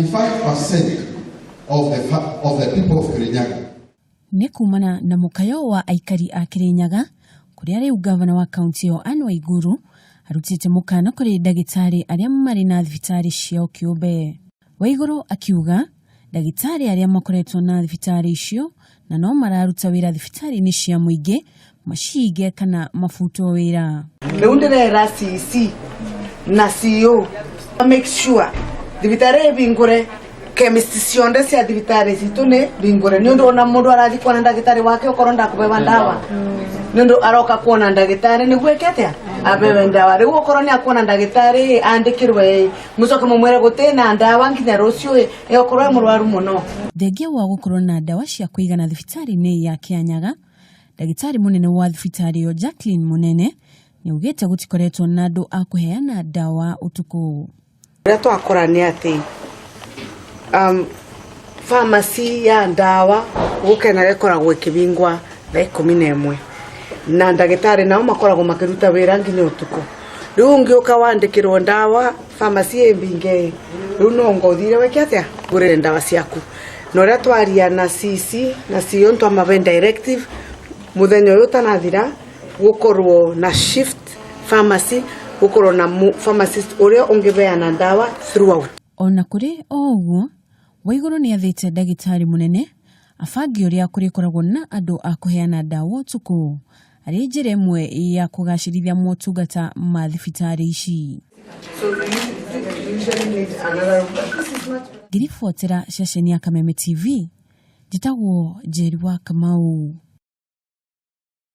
95% of the people of Kirinyaga. Nĩ kumana na mũkayo wa aikari a Kirinyaga kũrĩa rĩu gavana wa kaunti ĩyo Anne Waiguru arutĩte mũkana kũrĩ ndagĩtarĩ arĩa marĩ na thibitarĩ ciao kĩũmbe. Waiguru akiuga ndagĩtarĩ arĩa makoretwo na thibitarĩ icio na no mararuta wĩra thibitarĩ-inĩ cia mũingĩ macinge kana mafutwo wĩra. Rĩu ndĩrera CC na CEO make sure thibitarĩ bingũre chemist cionde cia thibitarĩ citũ nĩ bingũre nĩ ũndũ ona mũndũ arathi kuona ndagĩtarĩ wake okorwo ndakũbeba ndawa nĩ ũndũ aroka kuona ndagĩtarĩ nĩguo ĩkete abebe ndawa rĩu okorwo nĩ akuona ndagĩtarĩ andĩkĩrwe mũcoke mũmwĩre gũtĩna ndawa nginya rũciũ okorwo e mũrwaru mũno. Thengia wa gũkorwo na ndawa cia kũigana thibitarĩ-inĩ ya Kianyaga, ndagĩtarĩ mũnene wa thibitarĩ ĩyo Jacqueline Munene nĩ augĩte gũtikoretwo na andũ a kũheana ndawa ũtukũ. Rĩrĩa twakora nĩ atĩ pharmacy ya ndawa gũkena gĩkoragwo ĩkĩbingwa thaa 11 na ndagĩtarĩ nao makoragwo makĩruta wĩra nginya ũtukũ. Rĩu ũngĩũka wandĩkĩrwo ndawa pharmacy ĩmbinge rĩu no ngothire weke atĩa gũrĩre ndawa ciaku. Na ũrĩa twaria na CC na CEO twamabe directive mũthenya ũyũ ũtanathira gũkorwo na shift pharmacy gũkorwo na pharmacist ũrĩa ũngĩbeana ndawa throughout. Ona kũrĩ o ũguo Waiguru nĩ athĩte ndagĩtarĩ mũnene abangi ũrĩa kũrĩkoragwo na andũ a kũheana ndawa ũtukũ arĩ njĩra ĩmwe ya kũgacĩrithia motungata ma thibitarĩ ici. Ngiribotera ceceni ya Kameme TV, njĩtagwo Njeri wa Kamau.